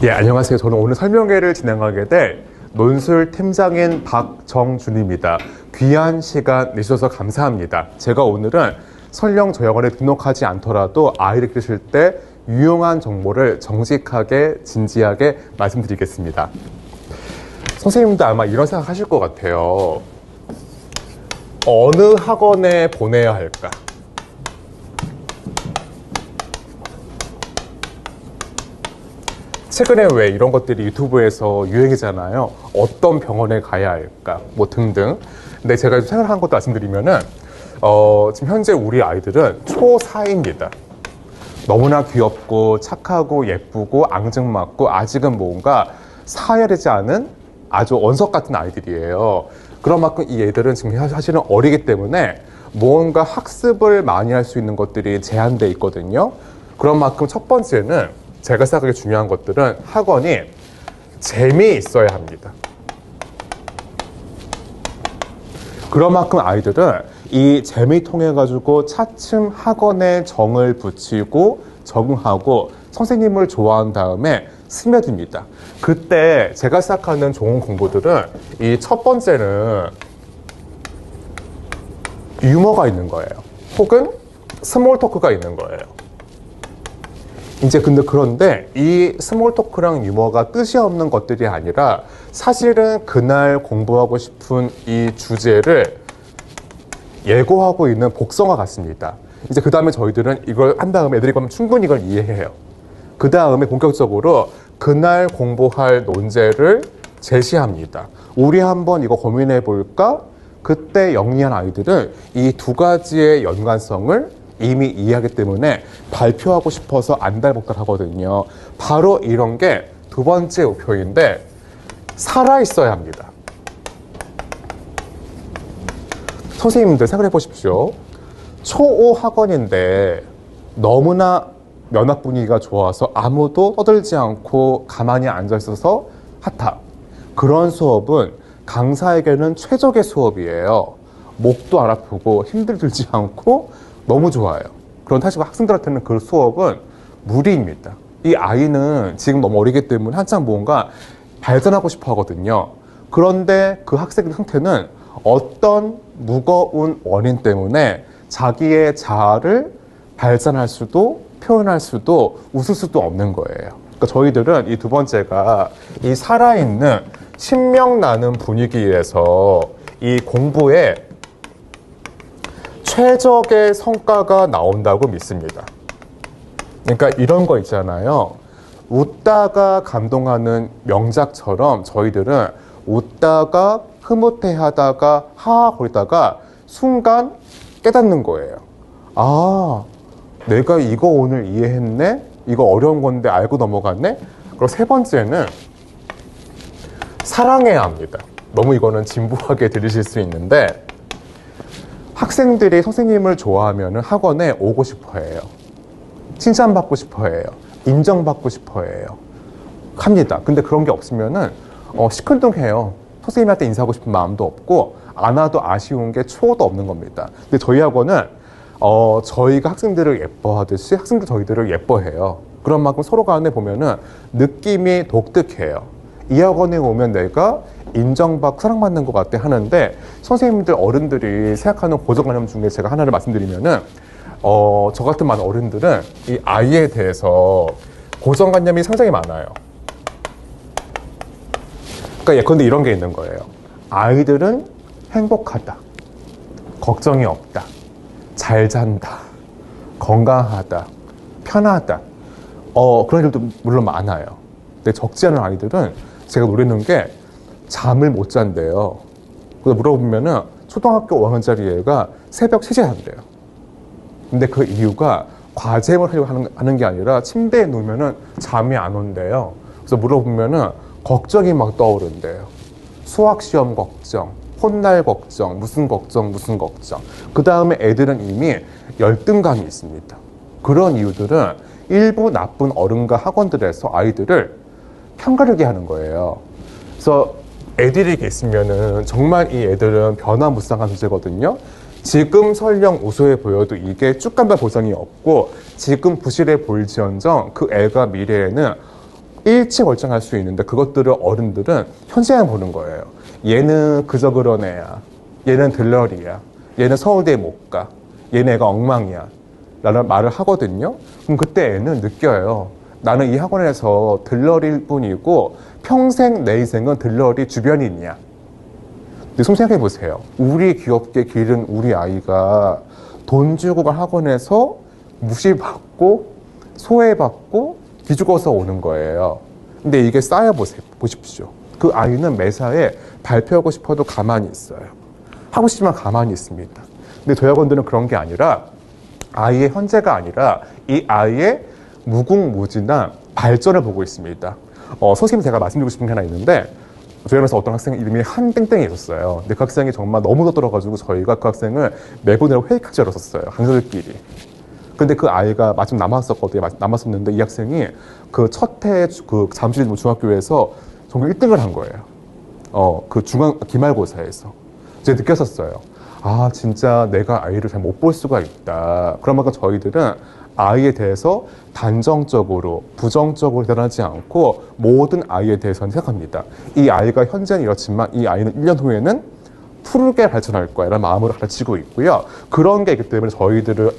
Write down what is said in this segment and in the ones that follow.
예, 안녕하세요. 저는 오늘 설명회를 진행하게 될 논술 팀장인 박정준입니다. 귀한 시간 내주셔서 감사합니다. 제가 오늘은 설령 저영어를 등록하지 않더라도 아이를 기르실 때 유용한 정보를 정직하게, 진지하게 말씀드리겠습니다. 선생님도 아마 이런 생각 하실 것 같아요. 어느 학원에 보내야 할까? 최근에 왜 이런 것들이 유튜브에서 유행이잖아요. 어떤 병원에 가야 할까? 뭐 등등. 근데 제가 생각한 것도 말씀드리면은, 지금 현재 우리 아이들은 초4입니다. 너무나 귀엽고 착하고 예쁘고 앙증맞고 아직은 뭔가 사회되지 않은 아주 원석 같은 아이들이에요. 그런 만큼 이 애들은 지금 사실은 어리기 때문에 무언가 학습을 많이 할 수 있는 것들이 제한되어 있거든요. 그런 만큼 첫 번째는 제가 생각하기 중요한 것들은 학원이 재미있어야 합니다. 그런 만큼 아이들은 이 재미 통해 가지고 차츰 학원에 정을 붙이고 적응하고 선생님을 좋아한 다음에 스며듭니다. 그때 제가 생각하는 좋은 공부들은 이 첫 번째는 유머가 있는 거예요. 혹은 스몰 토크가 있는 거예요. 이제 그런데 이 스몰 토크랑 유머가 뜻이 없는 것들이 아니라 사실은 그날 공부하고 싶은 이 주제를 예고하고 있는 복성화 같습니다. 이제 그 다음에 저희들은 이걸 한 다음에 애들이 그러면 충분히 이걸 이해해요. 그 다음에 본격적으로 그날 공부할 논제를 제시합니다. 우리 한번 이거 고민해 볼까? 그때 영리한 아이들은 이 두 가지의 연관성을 이미 이해하기 때문에 발표하고 싶어서 안달복달 하거든요. 바로 이런 게 두 번째 목표인데 살아있어야 합니다. 선생님들 생각해 보십시오. 초5 학원인데 너무나 면학 분위기가 좋아서 아무도 떠들지 않고 가만히 앉아 있어서 핫하. 그런 수업은 강사에게는 최적의 수업이에요. 목도 안 아프고 힘들지 않고 너무 좋아요. 그런 탓이고 학생들한테는 그 수업은 무리입니다. 이 아이는 지금 너무 어리기 때문에 한창 뭔가 발전하고 싶어 하거든요. 그런데 그 학생의 상태는 어떤 무거운 원인 때문에 자기의 자아를 발전할 수도 표현할 수도 웃을 수도 없는 거예요. 그러니까 저희들은 이 두 번째가 이 살아있는 신명나는 분위기에서 이 공부에 최적의 성과가 나온다고 믿습니다. 그러니까 이런 거 있잖아요. 웃다가 감동하는 명작처럼 저희들은 웃다가 흐뭇해하다가 하하거리다가 순간 깨닫는 거예요. 아, 내가 이거 오늘 이해했네? 이거 어려운 건데 알고 넘어갔네? 그리고 세 번째는 사랑해야 합니다. 너무 이거는 진부하게 들으실 수 있는데 학생들이 선생님을 좋아하면 학원에 오고 싶어 해요. 칭찬받고 싶어 해요. 인정받고 싶어 해요. 합니다. 근데 그런 게 없으면은 시큰둥해요. 선생님한테 인사하고 싶은 마음도 없고 안 와도 아쉬운 게 추호도 없는 겁니다. 근데 저희 학원은 저희가 학생들을 예뻐하듯이 학생도 저희들을 예뻐해요. 그런 만큼 서로 간에 보면은 느낌이 독특해요. 이 학원에 오면 내가 인정받고 사랑받는 것 같아 하는데 선생님들 어른들이 생각하는 고정관념 중에 제가 하나를 말씀드리면은 저 같은 많은 어른들은 이 아이에 대해서 고정관념이 상당히 많아요. 그러니까 예컨대 이런 게 있는 거예요. 아이들은 행복하다, 걱정이 없다, 잘 잔다, 건강하다, 편하다. 그런 일도 물론 많아요. 근데 적지 않은 아이들은 제가 노리는 게 잠을 못 잔대요. 그래서 물어보면은 초등학교 5학년짜리 애가 새벽 3시에 잔대요. 근데 그 이유가 과제를 하려고 하는 게 아니라 침대에 누우면은 잠이 안 온대요. 그래서 물어보면은 걱정이 막 떠오른대요. 수학시험 걱정, 혼날 걱정, 무슨 걱정, 무슨 걱정. 그 다음에 애들은 이미 열등감이 있습니다. 그런 이유들은 일부 나쁜 어른과 학원들에서 아이들을 편가르게 하는 거예요. 그래서 애들이 있으면은 정말 이 애들은 변화무쌍한 존재거든요. 지금 설령 우수해 보여도 이게 쭉 간다 보장이 없고 지금 부실해 보일지언정 그 애가 미래에는 일치월장할 수 있는데 그것들을 어른들은 현재만 보는 거예요. 얘는 그저 그런 애야. 얘는 들러리야. 얘는 서울대에 못 가. 얘네가 엉망이야. 라는 말을 하거든요. 그럼 그때 애는 느껴요. 나는 이 학원에서 들러리일 뿐이고 평생 내 인생은 들러리 주변인이야. 근데 좀 생각해 보세요. 우리 귀엽게 기른 우리 아이가 돈 주고 간 학원에서 무시받고 소외받고 기죽어서 오는 거예요. 근데 이게 보십시오. 그 아이는 매사에 발표하고 싶어도 가만히 있어요. 하고 싶지만 가만히 있습니다. 근데 저희 학원들은 그런 게 아니라 아이의 현재가 아니라 이 아이의 무궁무진한 발전을 보고 있습니다. 선생님 제가 말씀드리고 싶은 게 하나 있는데 저희 학원에서 어떤 학생 이름이 한땡땡이 있었어요. 근데 그 학생이 정말 너무 떨어가지고 저희가 그 학생을 매분으로 회의까지 열었었어요. 강사들끼리. 근데 그 아이가 마침 남았었거든요. 남았었는데 이 학생이 그 첫 해 그 잠실 중학교에서 전교 1등을 한 거예요. 그 기말고사에서. 제가 느꼈었어요. 아, 진짜 내가 아이를 잘 못 볼 수가 있다. 그런 만큼 저희들은 아이에 대해서 단정적으로, 부정적으로 대단하지 않고 모든 아이에 대해서는 생각합니다. 이 아이가 현재는 이렇지만 이 아이는 1년 후에는 푸르게 발전할 거야 라는 마음으로 가르치고 있고요. 그런 게 있기 때문에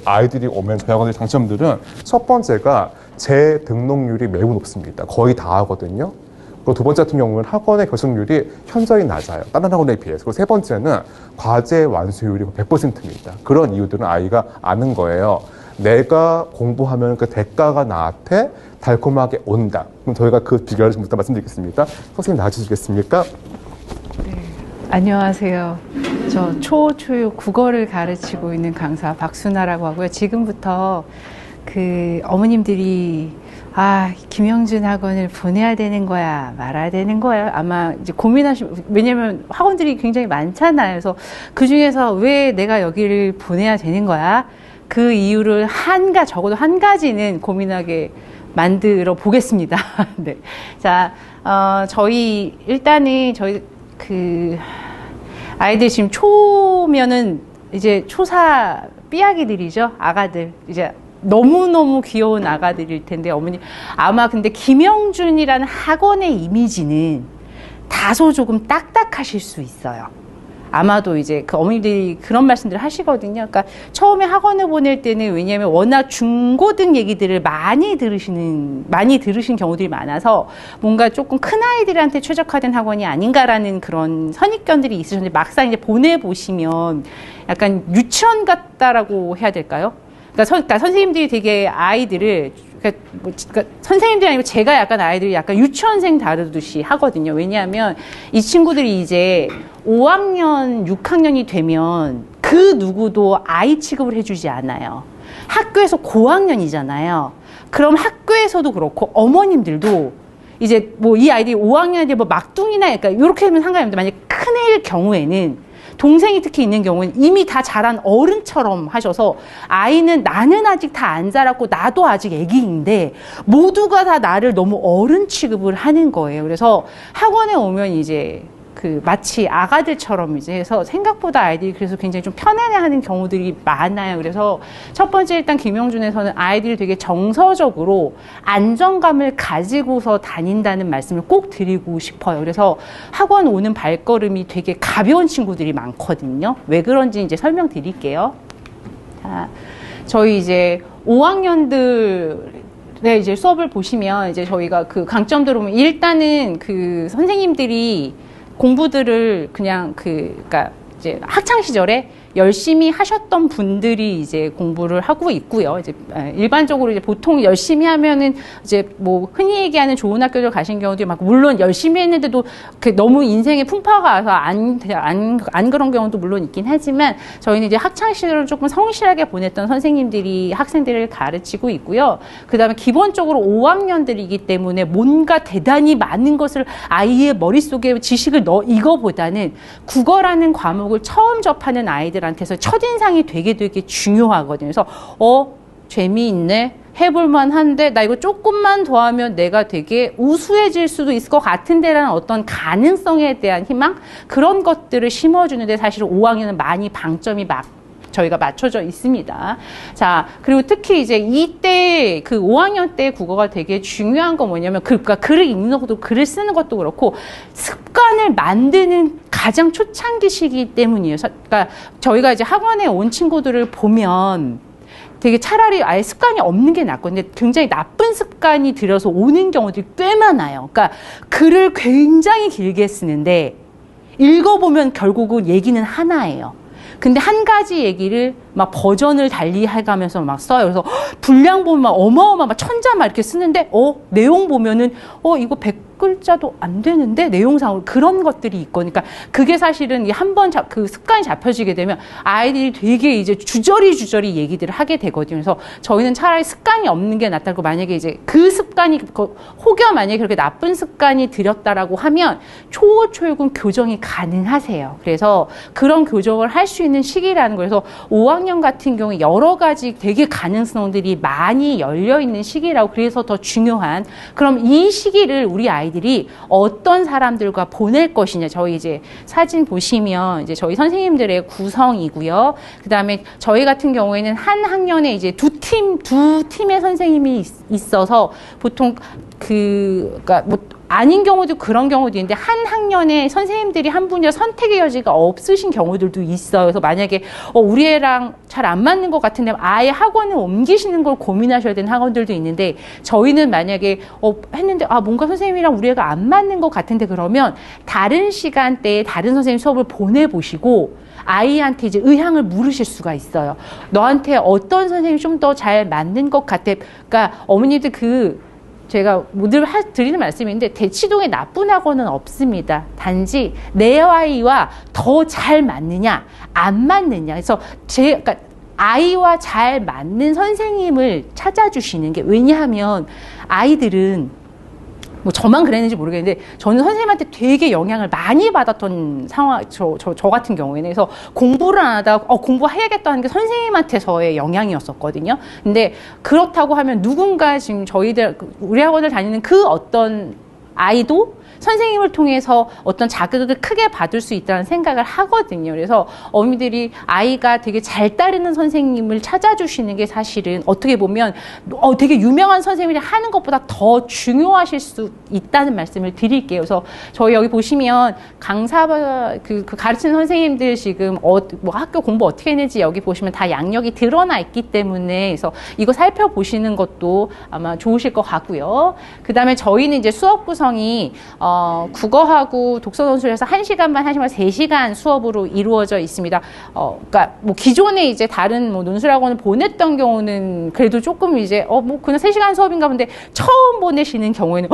아이들이 오면 저희 학원의 장점들은 첫 번째가 재등록률이 매우 높습니다. 거의 다 하거든요. 그리고 두 번째 같은 경우는 학원의 결승률이 현저히 낮아요. 다른 학원에 비해서. 그리고 세 번째는 과제 완수율이 100%입니다. 그런 이유들은 아이가 아는 거예요. 내가 공부하면 그 대가가 나한테 달콤하게 온다. 그럼 저희가 그 비결을 좀 말씀드리겠습니다. 선생님 나와주시겠습니까? 네, 안녕하세요. 저 초육 국어를 가르치고 있는 강사 박순아라고 하고요. 지금부터 그 어머님들이 김영준 학원을 보내야 되는 거야, 말아야 되는 거야. 아마 이제 왜냐면 학원들이 굉장히 많잖아요. 그래서 그 중에서 왜 내가 여기를 보내야 되는 거야? 그 이유를 적어도 한 가지는 고민하게 만들어 보겠습니다. 네. 자, 일단은 저희 아이들 지금 초면은 이제 초사 삐약이들이죠. 아가들. 이제 너무너무 귀여운 아가들일 텐데, 어머니. 아마 근데 김영준이라는 학원의 이미지는 다소 조금 딱딱하실 수 있어요. 아마도 이제 그 어머니들이 그런 말씀들을 하시거든요. 그러니까 처음에 학원을 보낼 때는 왜냐하면 워낙 중고등 얘기들을 많이 들으신 경우들이 많아서 뭔가 조금 큰 아이들한테 최적화된 학원이 아닌가라는 그런 선입견들이 있으셨는데 막상 이제 보내보시면 약간 유치원 같다라고 해야 될까요? 그러니까 선생님들이 되게 아이들을 선생님들이 아니고 제가 약간 아이들이 약간 유치원생 다루듯이 하거든요. 왜냐하면 이 친구들이 이제 5학년, 6학년이 되면 그 누구도 아이 취급을 해주지 않아요. 학교에서 고학년이잖아요. 그럼 학교에서도 그렇고 어머님들도 이제 뭐 이 아이들이 5학년이 뭐 막둥이나 그러니까 이렇게 하면 상관이 없는데 만약 큰 애일 경우에는 동생이 특히 있는 경우는 이미 다 자란 어른처럼 하셔서 아이는 나는 아직 다 안 자랐고 나도 아직 애기인데 모두가 다 나를 너무 어른 취급을 하는 거예요. 그래서 학원에 오면 이제 마치 아가들처럼 이제 해서 생각보다 아이들이 그래서 굉장히 좀 편안해하는 경우들이 많아요. 그래서 첫 번째 일단 김영준에서는 아이들이 되게 정서적으로 안정감을 가지고서 다닌다는 말씀을 꼭 드리고 싶어요. 그래서 학원 오는 발걸음이 되게 가벼운 친구들이 많거든요. 왜 그런지 이제 설명드릴게요. 자, 저희 이제 5학년들 네, 이제 수업을 보시면 이제 저희가 그 강점들을 보면 일단은 그 선생님들이 공부들을 그냥 그러니까 이제 학창 시절에 열심히 하셨던 분들이 이제 공부를 하고 있고요. 이제 일반적으로 이제 보통 열심히 하면은 이제 뭐 흔히 얘기하는 좋은 학교를 가신 경우도 막 물론 열심히 했는데도 너무 인생에 풍파가 와서 안 그런 경우도 물론 있긴 하지만 저희는 이제 학창 시절을 조금 성실하게 보냈던 선생님들이 학생들을 가르치고 있고요. 그다음에 기본적으로 5학년들이기 때문에 뭔가 대단히 많은 것을 아이의 머릿속에 지식을 이거보다는 국어라는 과목을 처음 접하는 아이들 한테서 첫인상이 되게 중요하거든요. 그래서 재미있네, 해볼만 한데 나 이거 조금만 더 하면 내가 되게 우수해질 수도 있을 것 같은데 라는 어떤 가능성에 대한 희망, 그런 것들을 심어주는데 사실 5학년은 많이 방점이 저희가 맞춰져 있습니다. 자, 그리고 특히 이제 이때 그 5학년 때 국어가 되게 중요한 건 뭐냐면, 그러니까 글을 읽는 것도 글을 쓰는 것도 그렇고 습관을 만드는 가장 초창기 시기 때문이에요. 그러니까 저희가 이제 학원에 온 친구들을 보면 되게 차라리 아예 습관이 없는 게 낫고, 근데 굉장히 나쁜 습관이 들여서 오는 경우들이 꽤 많아요. 그러니까 글을 굉장히 길게 쓰는데 읽어보면 결국은 얘기는 하나예요. 근데 한 가지 얘기를 막 버전을 달리 해가면서 막 써요. 그래서 분량 보면 막 어마어마 막 천자 막 이렇게 쓰는데, 내용 보면은, 이거 100글자도 안 되는데? 내용상으로 그런 것들이 있고. 그러니까 그게 사실은 한 번 그 습관이 잡혀지게 되면 아이들이 되게 이제 주저리 얘기들을 하게 되거든요. 그래서 저희는 차라리 습관이 없는 게 낫다고, 만약에 이제 그 습관이, 혹여 만약에 그렇게 나쁜 습관이 들였다라고 하면 초호초육은 교정이 가능하세요. 그래서 그런 교정을 할 수 있는 시기라는 거예요. 그래서 5학년 같은 경우에 여러 가지 되게 가능성들이 많이 열려 있는 시기라고, 그래서 더 중요한, 그럼 이 시기를 우리 아이들이 어떤 사람들과 보낼 것이냐. 저희 이제 사진 보시면 이제 저희 선생님들의 구성이고요. 그 다음에 저희 같은 경우에는 한 학년에 이제 두 팀의 선생님이 있어서 보통 그러니까 뭐 아닌 경우도 그런 경우도 있는데, 한 학년에 선생님들이 한 분이라 선택의 여지가 없으신 경우들도 있어요. 그래서 만약에 우리 애랑 잘 안 맞는 것 같은데 아예 학원을 옮기시는 걸 고민하셔야 되는 학원들도 있는데, 저희는 만약에 했는데 뭔가 선생님이랑 우리 애가 안 맞는 것 같은데, 그러면 다른 시간대에 다른 선생님 수업을 보내보시고 아이한테 이제 의향을 물으실 수가 있어요. 너한테 어떤 선생님이 좀 더 잘 맞는 것 같아. 그러니까 어머니들 제가 늘 드리는 말씀인데, 대치동에 나쁜 학원은 없습니다. 단지 내 아이와 더 잘 맞느냐, 안 맞느냐. 그래서 그러니까 아이와 잘 맞는 선생님을 찾아주시는 게, 왜냐하면 아이들은 뭐 저만 그랬는지 모르겠는데, 저는 선생님한테 되게 영향을 많이 받았던 상황, 저 같은 경우에는. 그래서 공부를 안 하다가 공부해야겠다는 게 선생님한테서의 영향이었었거든요. 근데 그렇다고 하면 누군가 지금 우리 학원을 다니는 그 어떤 아이도 선생님을 통해서 어떤 자극을 크게 받을 수 있다는 생각을 하거든요. 그래서 어머니들이 아이가 되게 잘 따르는 선생님을 찾아주시는 게 사실은 어떻게 보면 되게 유명한 선생님이 하는 것보다 더 중요하실 수 있다는 말씀을 드릴게요. 그래서 저희 여기 보시면 그 가르치는 선생님들 지금 뭐 학교 공부 어떻게 했는지 여기 보시면 다 양력이 드러나 있기 때문에, 그래서 이거 살펴보시는 것도 아마 좋으실 것 같고요. 그 다음에 저희는 이제 수업 구성이 국어하고 독서 논술에서 1시간 반, 3시간 수업으로 이루어져 있습니다. 그러니까 뭐 기존에 이제 다른 뭐 논술학원을 보냈던 경우는 그래도 조금 이제 뭐 그냥 3시간 수업인가 본데, 처음 보내시는 경우에는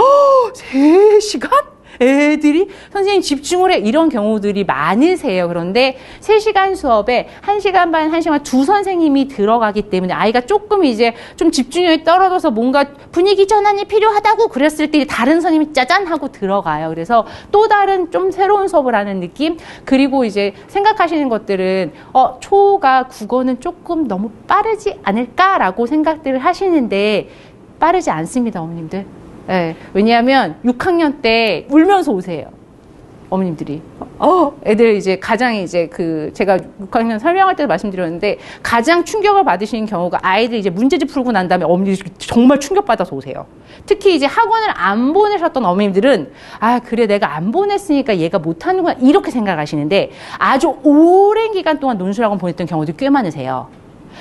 3시간? 애들이 선생님 집중을 해, 이런 경우들이 많으세요. 그런데 3시간 수업에 1시간 반, 1시간 두 선생님이 들어가기 때문에 아이가 조금 이제 좀 집중력이 떨어져서 뭔가 분위기 전환이 필요하다고 그랬을 때 다른 선생님이 짜잔 하고 들어가요. 그래서 또 다른 좀 새로운 수업을 하는 느낌. 그리고 이제 생각하시는 것들은 초가 국어는 조금 너무 빠르지 않을까라고 생각들을 하시는데, 빠르지 않습니다, 어머님들. 네, 왜냐하면 6학년 때 울면서 오세요, 어머님들이. 애들 이제 가장 이제 제가 6학년 설명할 때도 말씀드렸는데, 가장 충격을 받으시는 경우가 아이들이 이제 문제집 풀고 난 다음에 어머니들이 정말 충격받아서 오세요. 특히 이제 학원을 안 보내셨던 어머님들은 그래 내가 안 보냈으니까 얘가 못하는구나 이렇게 생각하시는데, 아주 오랜 기간 동안 논술학원 보냈던 경우도 꽤 많으세요.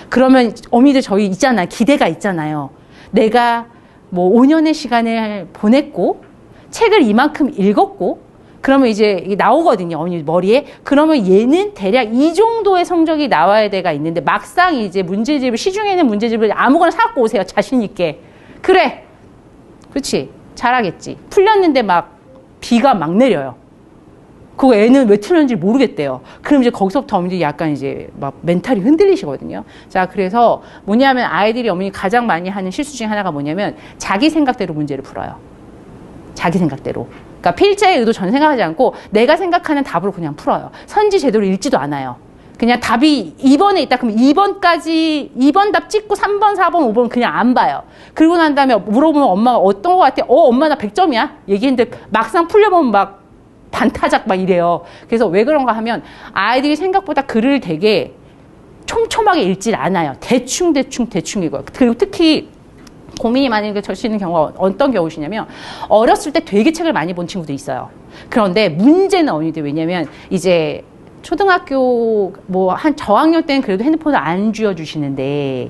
그러면 어머니들 저희 있잖아요, 기대가 있잖아요. 내가 뭐 5년의 시간을 보냈고 책을 이만큼 읽었고, 그러면 이제 나오거든요, 어머니 머리에. 그러면 얘는 대략 이 정도의 성적이 나와야 돼가 있는데, 막상 이제 시중에는 문제집을 아무거나 사갖고 오세요, 자신 있게. 그래, 그렇지, 잘하겠지. 풀렸는데 막 비가 막 내려요. 그거 애는 왜 틀렸는지 모르겠대요. 그럼 이제 거기서부터 어머니들이 약간 이제 막 멘탈이 흔들리시거든요. 자, 그래서 뭐냐면 아이들이 어머니 가장 많이 하는 실수 중에 하나가 뭐냐면, 자기 생각대로 문제를 풀어요. 자기 생각대로. 그러니까 필자의 의도 전 생각하지 않고 내가 생각하는 답으로 그냥 풀어요. 선지 제대로 읽지도 않아요. 그냥 답이 2번에 있다 그러면 2번 답 찍고 3번, 4번, 5번 그냥 안 봐요. 그리고 난 다음에 물어보면 엄마가 어떤 거 같아? 엄마 나 100점이야? 얘기했는데 막상 풀려보면 막 반타작 막 이래요. 그래서 왜 그런가 하면, 아이들이 생각보다 글을 되게 촘촘하게 읽질 않아요. 대충 이거. 그리고 특히 고민이 많이 절시는 경우가 어떤 경우시냐면 어렸을 때 되게 책을 많이 본 친구들이 있어요. 그런데 문제는 어머니들 왜냐면 이제 초등학교 뭐 한 저학년 때는 그래도 핸드폰을 안 쥐어주시는데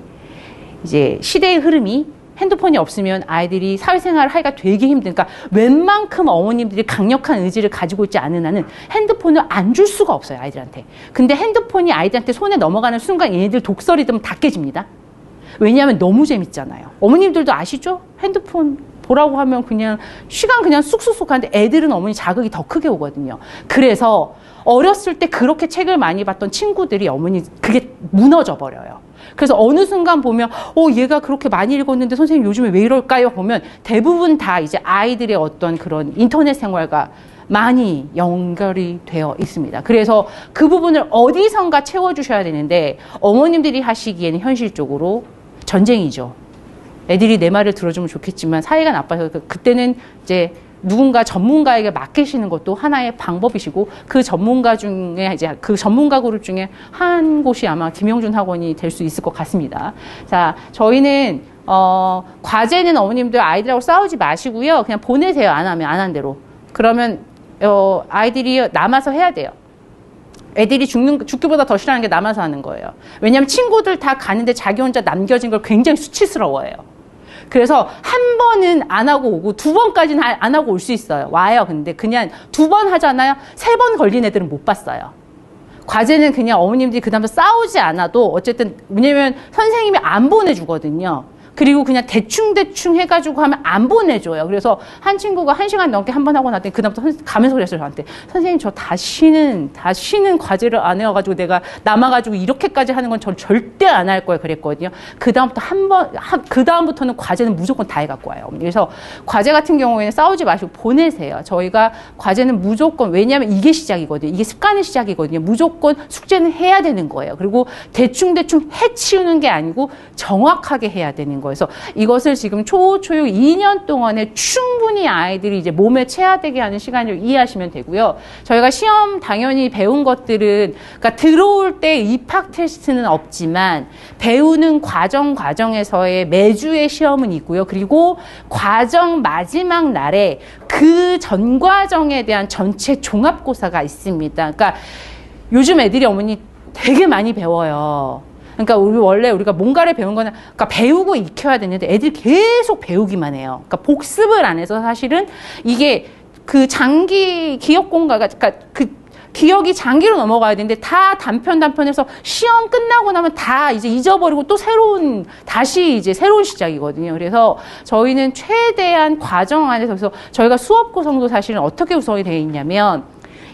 이제 시대의 흐름이 핸드폰이 없으면 아이들이 사회생활을 하기가 되게 힘드니까 웬만큼 어머님들이 강력한 의지를 가지고 있지 않은 한은 핸드폰을 안 줄 수가 없어요, 아이들한테. 근데 핸드폰이 아이들한테 손에 넘어가는 순간 얘네들 독서리듬 다 깨집니다. 왜냐하면 너무 재밌잖아요. 어머님들도 아시죠? 핸드폰 보라고 하면 그냥 시간 그냥 쑥쑥쑥 하는데 애들은 어머니 자극이 더 크게 오거든요. 그래서 어렸을 때 그렇게 책을 많이 봤던 친구들이 어머니 그게 무너져 버려요. 그래서 어느 순간 보면 얘가 그렇게 많이 읽었는데 선생님 요즘에 왜 이럴까요? 보면 대부분 다 이제 아이들의 어떤 그런 인터넷 생활과 많이 연결이 되어 있습니다. 그래서 그 부분을 어디선가 채워주셔야 되는데 어머님들이 하시기에는 현실적으로 전쟁이죠. 애들이 내 말을 들어주면 좋겠지만 사이가 나빠서 그때는 이제 누군가 전문가에게 맡기시는 것도 하나의 방법이시고 그 전문가 중에 이제 그 전문가 그룹 중에 한 곳이 아마 김영준 학원이 될 수 있을 것 같습니다. 자, 저희는 과제는 어머님들 아이들하고 싸우지 마시고요. 그냥 보내세요. 안 하면 안 한 대로. 그러면 아이들이 남아서 해야 돼요. 애들이 죽기보다 더 싫어하는 게 남아서 하는 거예요. 왜냐하면 친구들 다 가는데 자기 혼자 남겨진 걸 굉장히 수치스러워해요. 그래서 한 번은 안 하고 오고 두 번까지는 안 하고 올 수 있어요. 와요. 근데 그냥 2번 하잖아요. 3번 걸린 애들은 못 봤어요. 과제는 그냥 어머님들이 그 다음에 싸우지 않아도 어쨌든 왜냐면 선생님이 안 보내주거든요. 그리고 그냥 대충 해가지고 하면 안 보내줘요. 그래서 한 친구가 1시간 넘게 한 번 하고 나더니 그다음부터 가면서 그랬어요, 저한테. 선생님, 저 다시는 과제를 안 해와가지고 내가 남아가지고 이렇게까지 하는 건 전 절대 안 할 거예요. 그랬거든요. 그다음부터는 과제는 무조건 다 해갖고 와요. 그래서 과제 같은 경우에는 싸우지 마시고 보내세요. 저희가 과제는 무조건, 왜냐하면 이게 시작이거든요. 이게 습관의 시작이거든요. 무조건 숙제는 해야 되는 거예요. 그리고 대충 해치우는 게 아니고 정확하게 해야 되는 거예요. 그래서 이것을 지금 초육 2년 동안에 충분히 아이들이 이제 몸에 체화되게 하는 시간을 이해하시면 되고요. 저희가 시험 당연히 배운 것들은, 그러니까 들어올 때 입학 테스트는 없지만 배우는 과정에서의 매주의 시험은 있고요. 그리고 과정 마지막 날에 그 전 과정에 대한 전체 종합고사가 있습니다. 그러니까 요즘 애들이 어머니 되게 많이 배워요. 그러니까 원래 우리가 뭔가를 배운 거는, 그러니까 배우고 익혀야 되는데 애들이 계속 배우기만 해요. 그러니까 복습을 안 해서 사실은 이게 그 장기 기억 공간가, 그러니까 그 기억이 장기로 넘어가야 되는데 다 단편해서 시험 끝나고 나면 다 이제 잊어버리고 또 다시 이제 새로운 시작이거든요. 그래서 저희는 최대한 과정 안에서, 그래서 저희가 수업 구성도 사실은 어떻게 구성이 되어 있냐면,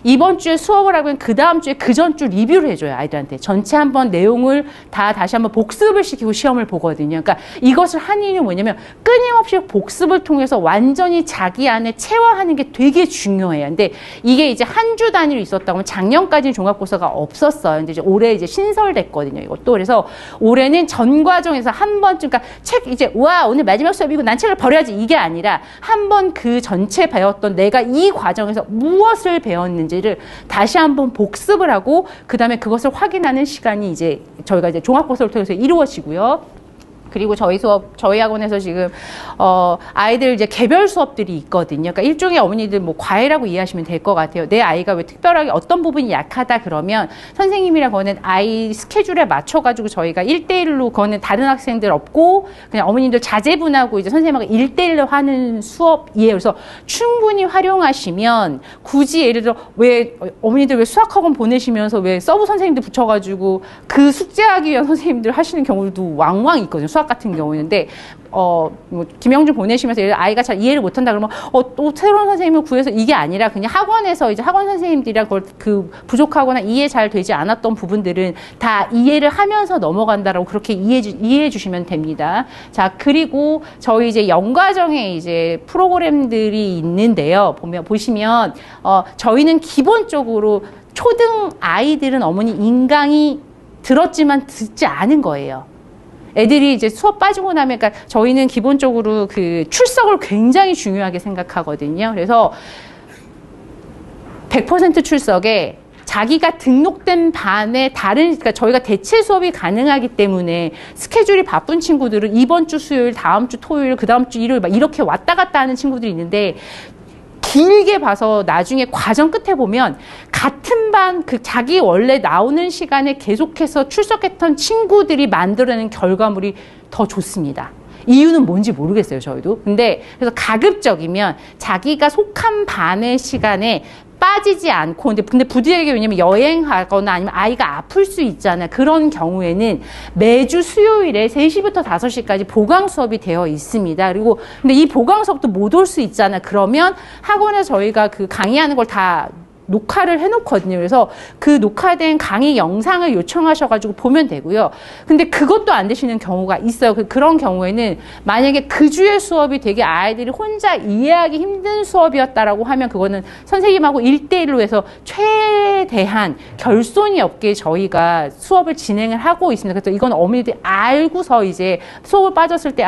이번 주에 수업을 하면 그 다음 주에 그 전 주 리뷰를 해줘요, 아이들한테. 전체 한번 내용을 다시 한번 복습을 시키고 시험을 보거든요. 그러니까 이것을 한 이유는 뭐냐면 끊임없이 복습을 통해서 완전히 자기 안에 체화하는 게 되게 중요해요. 근데 이게 이제 한 주 단위로 있었다고 작년까지는 종합고사가 없었어요. 근데 이제 올해 이제 신설됐거든요, 이것도. 그래서 올해는 전 과정에서 한 번쯤, 그러니까 책 이제, 와, 오늘 마지막 수업이고 난 책을 버려야지, 이게 아니라 한 번 그 전체 배웠던 내가 이 과정에서 무엇을 배웠는지 를 다시 한번 복습을 하고 그 다음에 그것을 확인하는 시간이 이제 저희가 이제 종합고사를 통해서 이루어지고요. 그리고 저희 학원에서 지금, 아이들 이제 개별 수업들이 있거든요. 그러니까 일종의 어머니들 뭐 과외라고 이해하시면 될 것 같아요. 내 아이가 왜 특별하게 어떤 부분이 약하다 그러면 선생님이랑 그거는 아이 스케줄에 맞춰가지고 저희가 1대1로 그거는 다른 학생들 없고 그냥 어머님들 자제분하고 이제 선생님하고 1대1로 하는 수업이에요. 그래서 충분히 활용하시면 굳이 예를 들어 어머니들 왜 수학학원 보내시면서 왜 서브 선생님들 붙여가지고 그 숙제하기 위한 선생님들 하시는 경우도 왕왕 있거든요. 수학 같은 경우인데, 뭐 김영준 보내시면서 아이가 잘 이해를 못한다 그러면 또 새로운 선생님을 구해서, 이게 아니라 그냥 학원에서 이제 학원 선생님들이랑 그걸 그 부족하거나 이해 잘 되지 않았던 부분들은 다 이해를 하면서 넘어간다라고 그렇게 이해해 주시면 됩니다. 자, 그리고 저희 이제 연과정에 이제 프로그램들이 있는데요. 보시면 저희는 기본적으로 초등 아이들은 어머니 인강이 들었지만 듣지 않은 거예요. 애들이 이제 수업 빠지고 나면, 그러니까 저희는 기본적으로 그 출석을 굉장히 중요하게 생각하거든요. 그래서 100% 출석에 자기가 등록된 반에 그러니까 저희가 대체 수업이 가능하기 때문에 스케줄이 바쁜 친구들은 이번 주 수요일, 다음 주 토요일, 그 다음 주 일요일 막 이렇게 왔다 갔다 하는 친구들이 있는데 길게 봐서 나중에 과정 끝에 보면 같은 반 자기 원래 나오는 시간에 계속해서 출석했던 친구들이 만들어내는 결과물이 더 좋습니다. 이유는 뭔지 모르겠어요, 저희도. 근데 그래서 가급적이면 자기가 속한 반의 시간에 빠지지 않고, 근데 부득이하게 왜냐면 여행하거나 아니면 아이가 아플 수 있잖아요. 그런 경우에는 매주 수요일에 3시부터 5시까지 보강 수업이 되어 있습니다. 그리고 근데 이 보강 수업도 못 올 수 있잖아요. 그러면 학원에 저희가 그 강의하는 걸 다 녹화를 해놓거든요. 그래서 그 녹화된 강의 영상을 요청하셔가지고 보면 되고요. 근데 그것도 안 되시는 경우가 있어요. 그런 경우에는 만약에 그 주의 수업이 되게 아이들이 혼자 이해하기 힘든 수업이었다라고 하면 그거는 선생님하고 1대1로 해서 최대한 결손이 없게 저희가 수업을 진행을 하고 있습니다. 그래서 이건 어머니들이 알고서 이제 수업을 빠졌을 때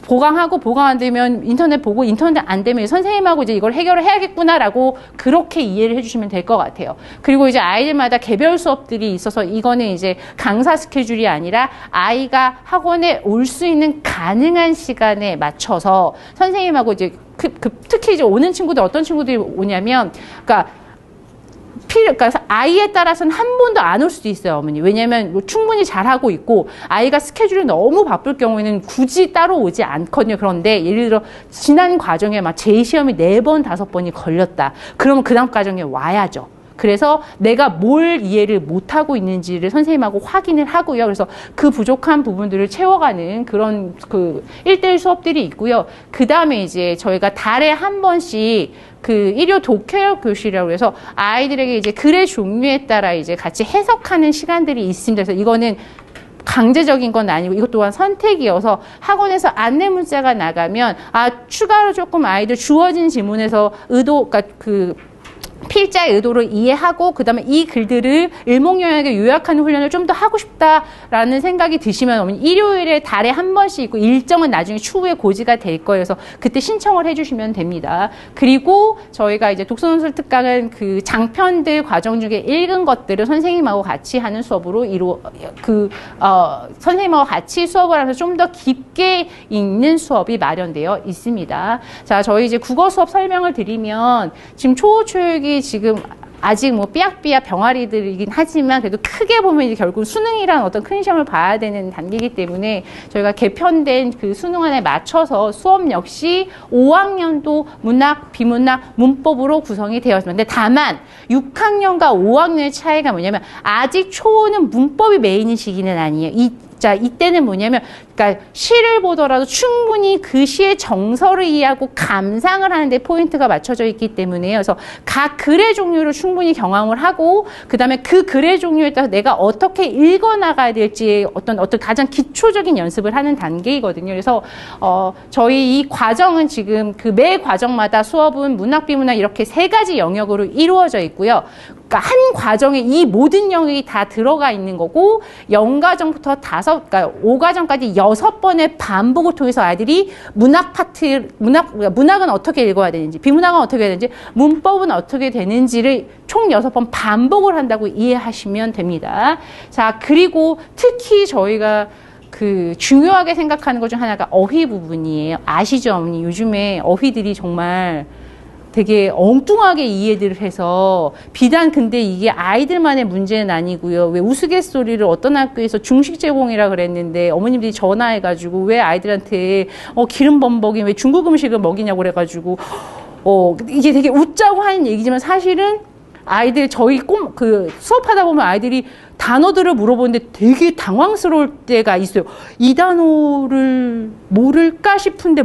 보강하고 보강 안 되면 인터넷 보고 인터넷 안 되면 선생님하고 이제 이걸 해결을 해야겠구나라고 그렇게 이해를 해주시면 될 것 같아요. 그리고 이제 아이들마다 개별 수업들이 있어서 이거는 이제 강사 스케줄이 아니라 아이가 학원에 올 수 있는 가능한 시간에 맞춰서 선생님하고 이제 특히 이제 오는 친구들 어떤 친구들이 오냐면, 그러니까 아이에 따라서는 한 번도 안 올 수도 있어요, 어머니. 왜냐면 뭐 충분히 잘하고 있고, 아이가 스케줄이 너무 바쁠 경우에는 굳이 따로 오지 않거든요. 그런데 예를 들어, 지난 과정에 막 재시험이 4번, 5번이 걸렸다. 그러면 그 다음 과정에 와야죠. 그래서 내가 뭘 이해를 못하고 있는지를 선생님하고 확인을 하고요. 그래서 그 부족한 부분들을 채워가는 그런 1대1 수업들이 있고요. 그 다음에 이제 저희가 달에 한 번씩 일요 독해력 교실이라고 해서 아이들에게 이제 글의 종류에 따라 이제 같이 해석하는 시간들이 있습니다. 그래서 이거는 강제적인 건 아니고 이것 또한 선택이어서 학원에서 안내 문자가 나가면 추가로 조금 아이들 주어진 지문에서 필자의 의도를 이해하고 그다음에 이 글들을 일목요연하게 요약하는 훈련을 좀 더 하고 싶다라는 생각이 드시면 일요일에 달에 한 번씩 있고 일정은 나중에 추후에 고지가 될 거예요. 그래서 그때 신청을 해주시면 됩니다. 그리고 저희가 이제 독서논술 특강은 그 장편들 과정 중에 읽은 것들을 선생님하고 같이 하는 수업으로 선생님하고 같이 수업을 하면서 좀 더 깊게 읽는 수업이 마련되어 있습니다. 자, 저희 이제 국어 수업 설명을 드리면 지금 초호초육이 지금 아직 삐약삐약 병아리들이긴 하지만 그래도 크게 보면 이제 결국 수능이란 어떤 큰 시험을 봐야 되는 단계이기 때문에 저희가 개편된 그 수능안에 맞춰서 수업 역시 5학년도 문학, 비문학, 문법으로 구성이 되어 있습니다. 근데 다만 6학년과 5학년의 차이가 뭐냐면 아직 초는 문법이 메인인 시기는 아니에요. 이때는 뭐냐면, 그러니까 시를 보더라도 충분히 그 시의 정서를 이해하고 감상을 하는데 포인트가 맞춰져 있기 때문에요. 그래서 각 글의 종류를 충분히 경험을 하고, 그 다음에 그 글의 종류에 따라서 내가 어떻게 읽어나가야 될지 어떤 가장 기초적인 연습을 하는 단계이거든요. 그래서, 저희 이 과정은 지금 매 과정마다 수업은 문학, 비문학 이렇게 3가지 영역으로 이루어져 있고요. 그러니까 한 과정에 이 모든 영역이 다 들어가 있는 거고 0과정부터 5과정까지 6번의 반복을 통해서 아이들이 문학은 어떻게 읽어야 되는지, 비문학은 어떻게 해야 되는지, 문법은 어떻게 되는지를 총 6번 반복을 한다고 이해하시면 됩니다. 자, 그리고 특히 저희가 중요하게 생각하는 것 중 하나가 어휘 부분이에요. 아시죠, 어머니? 요즘에 어휘들이 정말 되게 엉뚱하게 이해를 해서 비단 근데 이게 아이들만의 문제는 아니고요. 왜 우스갯소리를 어떤 학교에서 중식 제공이라 그랬는데 어머님들이 전화해가지고 왜 아이들한테 기름 범벅이 왜 중국 음식을 먹이냐고 그래가지고 이게 되게 웃자고 하는 얘기지만 사실은 아이들 저희 수업하다 보면 아이들이 단어들을 물어보는데 되게 당황스러울 때가 있어요. 이 단어를 모를까 싶은데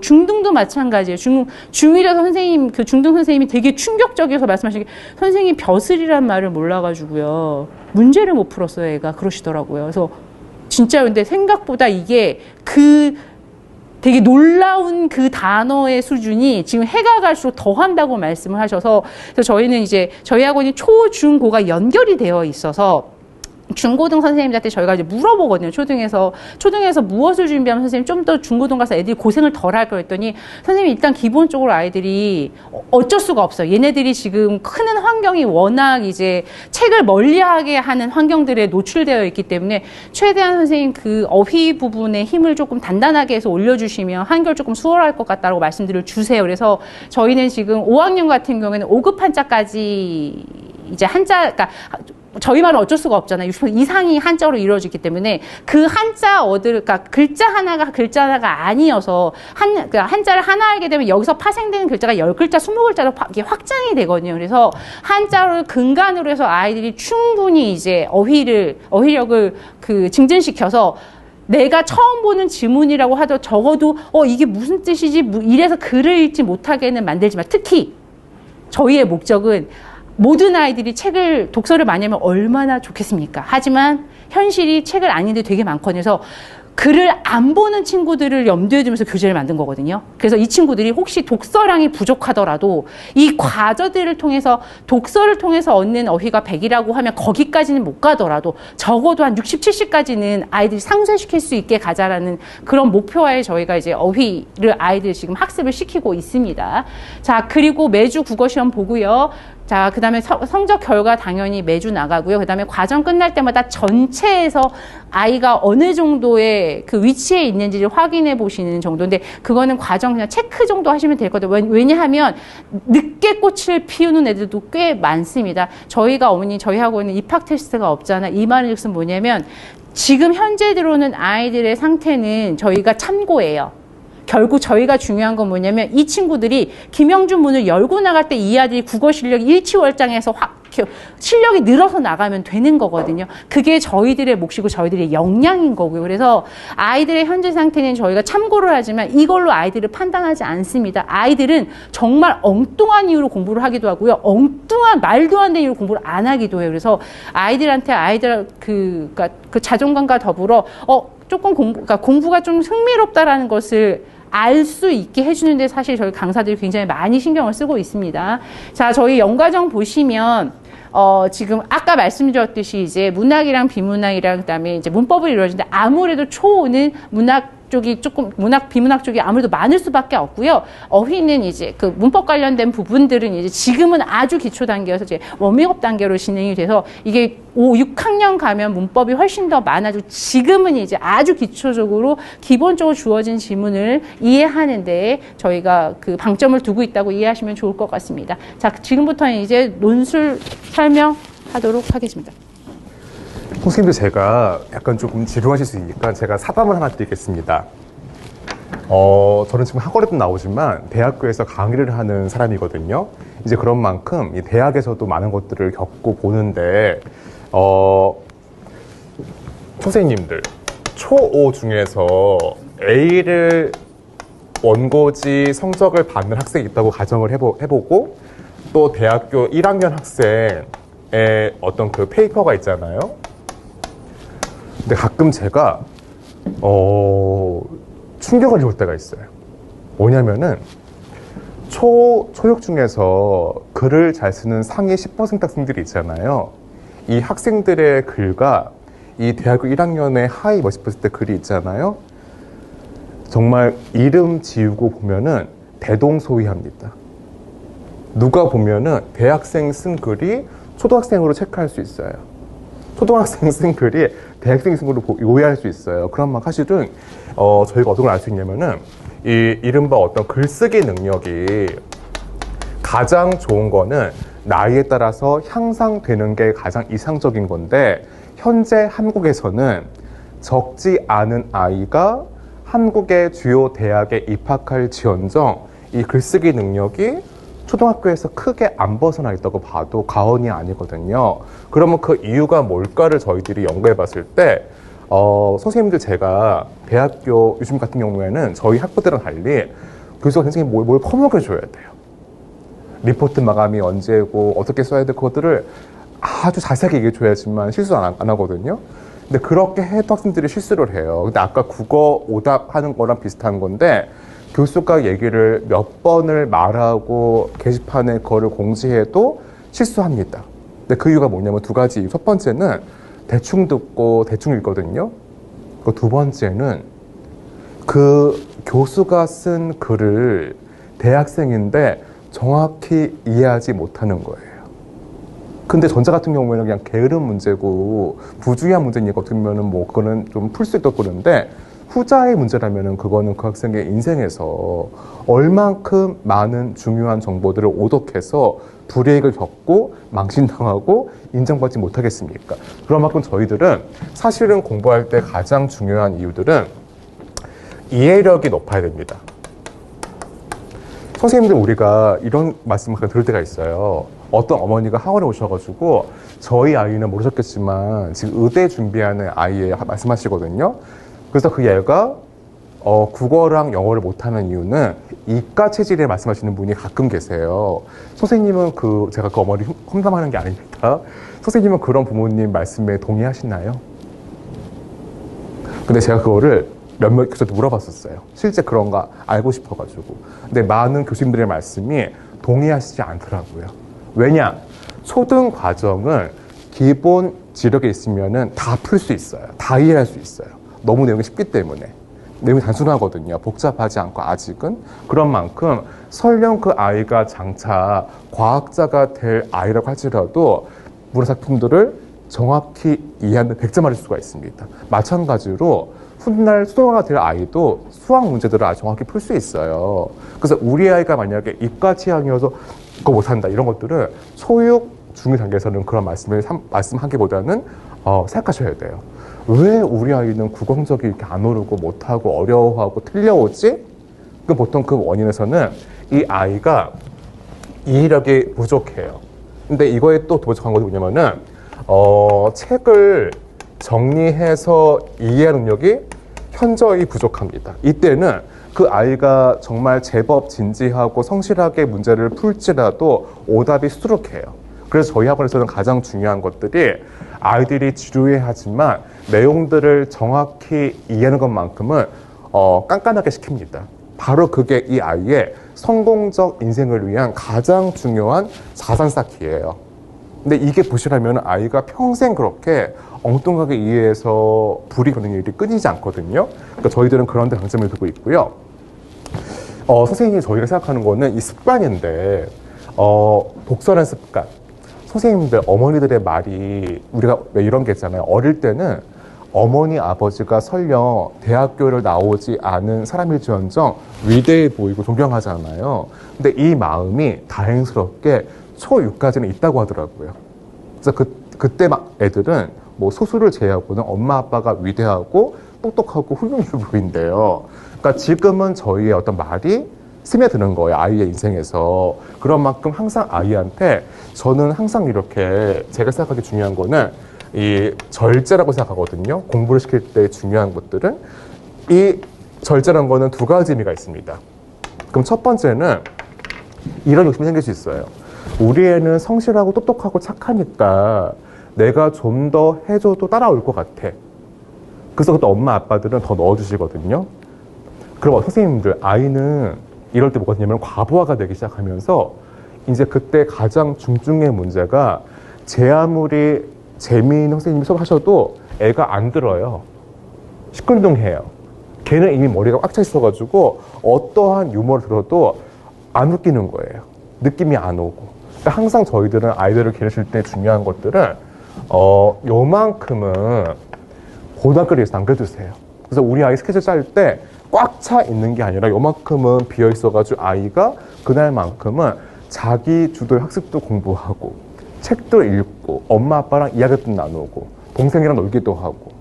중등도 마찬가지예요. 중1에서 선생님, 중등 선생님이 되게 충격적이어서 말씀하시는 게 선생님 벼슬이란 말을 몰라가지고요. 문제를 못 풀었어요, 애가. 그러시더라고요. 그래서 진짜 근데 생각보다 이게 되게 놀라운 그 단어의 수준이 지금 해가 갈수록 더 한다고 말씀을 하셔서 그래서 저희는 이제 저희 학원이 초, 중, 고가 연결이 되어 있어서 중고등 선생님들한테 저희가 이제 물어보거든요. 초등에서 무엇을 준비하면 선생님 좀 더 중고등 가서 애들이 고생을 덜 할 거 했더니 선생님 일단 기본적으로 아이들이 어쩔 수가 없어요. 얘네들이 지금 크는 환경이 워낙 이제 책을 멀리하게 하는 환경들에 노출되어 있기 때문에 최대한 선생님 그 어휘 부분에 힘을 조금 단단하게 해서 올려주시면 한결 조금 수월할 것 같다고 말씀드려 주세요. 그래서 저희는 지금 5학년 같은 경우에는 5급 한자까지 이제 그러니까 저희 말은 어쩔 수가 없잖아요. 60% 이상이 한자로 이루어지기 때문에 그 그러니까 글자 하나가 아니어서 그러니까 한자를 하나 알게 되면 여기서 파생되는 글자가 10글자, 20글자로 이게 확장이 되거든요. 그래서 한자를 근간으로 해서 아이들이 충분히 이제 어휘력을 증진시켜서 내가 처음 보는 지문이라고 하더라도 적어도 이게 무슨 뜻이지? 이래서 글을 읽지 못하게는 만들지만 특히 저희의 목적은 모든 아이들이 독서를 많이 하면 얼마나 좋겠습니까? 하지만 현실이 책을 안 읽는데 되게 많거든요. 그래서 글을 안 보는 친구들을 염두에 두면서 교재를 만든 거거든요. 그래서 이 친구들이 혹시 독서량이 부족하더라도 이 과정들을 통해서 독서를 통해서 얻는 어휘가 100이라고 하면 거기까지는 못 가더라도 적어도 한 60, 70까지는 아이들이 상쇄시킬 수 있게 가자라는 그런 목표하에 저희가 이제 어휘를 아이들 지금 학습을 시키고 있습니다. 자, 그리고 매주 국어시험 보고요. 자, 그 다음에 성적 결과 당연히 매주 나가고요. 그 다음에 과정 끝날 때마다 전체에서 아이가 어느 정도의 그 위치에 있는지를 확인해 보시는 정도인데, 그거는 과정 그냥 체크 정도 하시면 될 거예요. 왜냐하면 늦게 꽃을 피우는 애들도 꽤 많습니다. 저희 학원은 입학 테스트가 없잖아. 이 말은 즉슨 뭐냐면, 지금 현재 들어오는 아이들의 상태는 저희가 참고예요. 결국 저희가 중요한 건 뭐냐면 이 친구들이 김영준 문을 열고 나갈 때 이 아들이 국어 실력이 일치월장해서 실력이 늘어서 나가면 되는 거거든요. 그게 저희들의 몫이고 저희들의 역량인 거고요. 그래서 아이들의 현재 상태는 저희가 참고를 하지만 이걸로 아이들을 판단하지 않습니다. 아이들은 정말 엉뚱한 이유로 공부를 하기도 하고요. 엉뚱한 말도 안 되는 이유로 공부를 안 하기도 해요. 그래서 아이들한테 그 자존감과 더불어 조금 공부가 좀 흥미롭다라는 것을 알 수 있게 해주는데 사실 저희 강사들이 굉장히 많이 신경을 쓰고 있습니다. 자, 저희 연과정 보시면 지금 아까 말씀드렸듯이 이제 문학이랑 비문학이랑 그다음에 이제 문법을 이루어지는데 아무래도 초는 비문학 쪽이 아무래도 많을 수밖에 없고요. 어휘는 이제 그 문법 관련된 부분들은 이제 지금은 아주 기초 단계여서 이제 워밍업 단계로 진행이 돼서 이게 6학년 가면 문법이 훨씬 더 많아지고 지금은 이제 아주 기초적으로 기본적으로 주어진 지문을 이해하는데 저희가 그 방점을 두고 있다고 이해하시면 좋을 것 같습니다. 자, 지금부터는 이제 논술 설명하도록 하겠습니다. 선생님들 제가 약간 조금 지루하실 수 있으니까 제가 사담을 하나 드리겠습니다. 저는 지금 학원에도 나오지만 대학교에서 강의를 하는 사람이거든요. 이제 그런 만큼 이 대학에서도 많은 것들을 겪고 보는데 선생님들 초5 중에서 A를 원고지 성적을 받는 학생이 있다고 가정을 해보고 또 대학교 1학년 학생의 어떤 그 페이퍼가 있잖아요. 근데 가끔 제가 충격을 입을 때가 있어요. 뭐냐면은 초육 중에서 글을 잘 쓰는 상위 10% 학생들이 있잖아요. 이 학생들의 글과 이 대학교 1학년의 하위 몇십 퍼센트 글이 있잖아요. 정말 이름 지우고 보면은 대동소이합니다. 누가 보면은 대학생 쓴 글이 초등학생으로 체크할 수 있어요. 초등학생 쓴 글이 대학생이 쓴 걸로 오해할 수 있어요. 그러면 사실은 저희가 어떤 걸 알 수 있냐면은 이 이른바 어떤 글쓰기 능력이 가장 좋은 거는 나이에 따라서 향상되는 게 가장 이상적인 건데, 현재 한국에서는 적지 않은 아이가 한국의 주요 대학에 입학할 지언정 이 글쓰기 능력이 초등학교에서 크게 안 벗어나 있다고 봐도 과언이 아니거든요. 그러면 그 이유가 뭘까를 저희들이 연구해 봤을 때 선생님들 제가 대학교 요즘 같은 경우에는 저희 학부들은 달리 교수가 선생님이 뭘 퍼먹여 줘야 돼요. 리포트 마감이 언제고 어떻게 써야 돼, 그것들을 아주 자세하게 얘기해 줘야지만 실수 안 하거든요. 근데 그렇게 해도 학생들이 실수를 해요. 근데 아까 국어 오답하는 거랑 비슷한 건데, 교수가 얘기를 몇 번을 말하고 게시판에 그거를 공지해도 실수합니다. 근데 그 이유가 뭐냐면 두 가지. 첫 번째는 대충 듣고 대충 읽거든요. 그 두 번째는 그 교수가 쓴 글을 대학생인데 정확히 이해하지 못하는 거예요. 근데 전자 같은 경우에는 그냥 게으른 문제고 부주의한 문제니까 어떻게 보면은 뭐 그거는 좀 풀 수 있다고 그러는데 후자의 문제라면은 그거는 그 학생의 인생에서 얼만큼 많은 중요한 정보들을 오독해서 불이익을 겪고 망신당하고 인정받지 못하겠습니까? 그런 만큼 저희들은 사실은 공부할 때 가장 중요한 이유들은 이해력이 높아야 됩니다. 선생님들 우리가 이런 말씀을 들을 때가 있어요. 어떤 어머니가 학원에 오셔가지고 저희 아이는 모르셨겠지만 지금 의대 준비하는 아이에 말씀하시거든요. 그래서 그 얘가 국어랑 영어를 못하는 이유는 이과 체질에 말씀하시는 분이 가끔 계세요. 선생님은 제가 그 어머니 험담하는 게 아닙니다. 선생님은 그런 부모님 말씀에 동의하시나요? 근데 제가 그거를 몇몇 교수한테 물어봤었어요. 실제 그런가 알고 싶어가지고. 근데 많은 교수님들의 말씀이 동의하시지 않더라고요. 왜냐? 초등 과정을 기본 지력에 있으면은 다 풀 수 있어요. 다 이해할 수 있어요. 너무 내용이 쉽기 때문에. 내용이 단순하거든요. 복잡하지 않고 아직은. 그런 만큼 설령 그 아이가 장차 과학자가 될 아이라고 할지라도 문학작품들을 정확히 이해하는 100점 맞을 수가 있습니다. 마찬가지로 훗날 수도가가 될 아이도 수학 문제들을 아주 정확히 풀 수 있어요. 그래서 우리 아이가 만약에 이과 취향이어서 그거 못한다 이런 것들은 초육, 중2 단계에서는 그런 말씀하기보다는 생각하셔야 돼요. 왜 우리 아이는 국어 성적이 이렇게 안 오르고 못하고 어려워하고 틀려오지? 그럼 보통 그 원인에서는 이 아이가 이해력이 부족해요. 근데 이거에 또 부족한 것이 뭐냐면은 책을 정리해서 이해하는 능력이 현저히 부족합니다. 이때는 그 아이가 정말 제법 진지하고 성실하게 문제를 풀지라도 오답이 수두룩해요. 그래서 저희 학원에서는 가장 중요한 것들이 아이들이 지루해하지만 내용들을 정확히 이해하는 것만큼은 깐깐하게 시킵니다. 바로 그게 이 아이의 성공적 인생을 위한 가장 중요한 자산 쌓기예요. 근데 이게 보시라면 아이가 평생 그렇게 엉뚱하게 이해해서 불이 거는 일이 끊이지 않거든요. 그러니까 저희들은 그런 데 강점을 두고 있고요. 선생님이 저희가 생각하는 거는 이 습관인데 독서라는 습관. 선생님들, 어머니들의 말이 우리가 왜 이런 게 있잖아요. 어릴 때는 어머니, 아버지가 설령 대학교를 나오지 않은 사람일지언정 위대해 보이고 존경하잖아요. 근데 이 마음이 다행스럽게 초6까지는 있다고 하더라고요. 그래서 그때 막 애들은 뭐 소수를 제외하고는 엄마 아빠가 위대하고 똑똑하고 훌륭해 보인대요. 그러니까 지금은 저희의 어떤 말이 스며드는 거예요. 아이의 인생에서. 그런 만큼 항상 아이한테 저는 항상 이렇게 제가 생각하기 중요한 거는 이 절제라고 생각하거든요. 공부를 시킬 때 중요한 것들은 이 절제라는 거는 두 가지 의미가 있습니다. 그럼 첫 번째는 이런 욕심이 생길 수 있어요. 우리 애는 성실하고 똑똑하고 착하니까 내가 좀 더 해줘도 따라올 것 같아. 그래서 그때 엄마 아빠들은 더 넣어주시거든요. 그럼 선생님들, 아이는 이럴 때 뭐가 되냐면 과부하가 되기 시작하면서 이제 그때 가장 중증의 문제가 제 아무리 재미있는 선생님이 수업하셔도 애가 안 들어요. 시큰둥해요. 걔는 이미 머리가 꽉 차 있어가지고 어떠한 유머를 들어도 안 웃기는 거예요. 느낌이 안 오고. 그러니까 항상 저희들은 아이들을 기르실 때 중요한 것들은 요만큼은 고등학교를 위해서 남겨두세요. 그래서 우리 아이 스케줄 짤 때 꽉 차 있는 게 아니라 요만큼은 비어 있어가지고 아이가 그날만큼은 자기 주도의 학습도 공부하고 책도 읽고 엄마 아빠랑 이야기도 나누고 동생이랑 놀기도 하고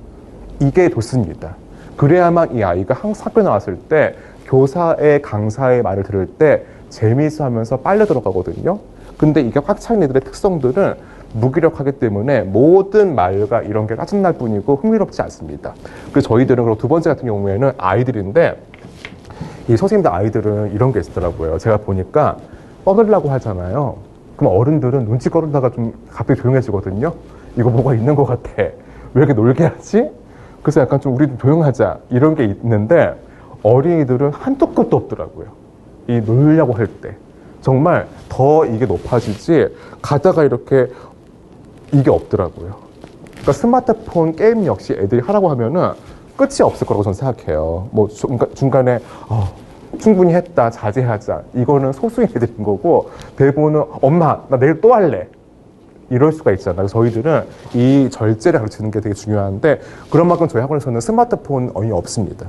이게 좋습니다. 그래야만 이 아이가 항상 학교 나왔을 때 교사의 강사의 말을 들을 때 재미있어 하면서 빨려 들어가거든요. 근데 이게 꽉 차 있는 애들의 특성들은 무기력하기 때문에 모든 말과 이런 게 짜증날 뿐이고 흥미롭지 않습니다. 그래서 저희들은 그리고 두 번째 같은 경우에는 아이들인데 이 선생님들 아이들은 이런 게 있더라고요. 제가 보니까 떠들라고 하잖아요. 그럼 어른들은 눈치 꺼르다가 좀 갑자기 조용해지거든요. 이거 뭐가 있는 것 같아. 왜 이렇게 놀게 하지? 그래서 약간 좀 우리 좀 조용하자 이런 게 있는데 어린이들은 한도 끝도 없더라고요. 이 놀려고 할 때. 정말 더 이게 높아지지 가다가 이렇게 이게 없더라고요. 그러니까 스마트폰 게임 역시 애들이 하라고 하면은 끝이 없을 거라고 저는 생각해요. 뭐 중간에 충분히 했다, 자제하자. 이거는 소수의 애들인 거고 대부분은 엄마 나 내일 또 할래. 이럴 수가 있잖아요. 그래서 저희들은 이 절제를 가르치는 게 되게 중요한데 그런 만큼 저희 학원에서는 스마트폰이 없습니다.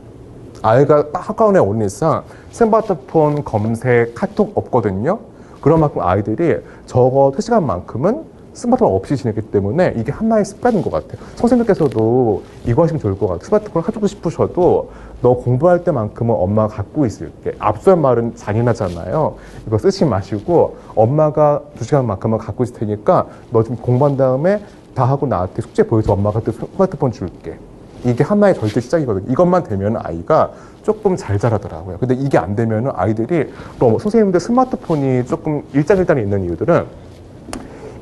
아이가 학원에 오는 이상 스마트폰 검색, 카톡 없거든요. 그런 만큼 아이들이 적어 2시간만큼은 스마트폰 없이 지내기 때문에 이게 하나의 습관인 것 같아요. 선생님께서도 이거 하시면 좋을 것 같아요. 스마트폰을 가지고 싶으셔도 너 공부할 때만큼은 엄마가 갖고 있을게. 앞선 말은 잔인하잖아요. 이거 쓰지 마시고 엄마가 2시간만큼은 갖고 있을 테니까 너 지금 공부한 다음에 다 하고 나한테 숙제 보여서 엄마가 또 스마트폰 줄게. 이게 하나의 절대 시작이거든요. 이것만 되면 아이가 조금 잘 자라더라고요. 근데 이게 안 되면 아이들이 또 선생님들 스마트폰이 조금 일장일단이 있는 이유들은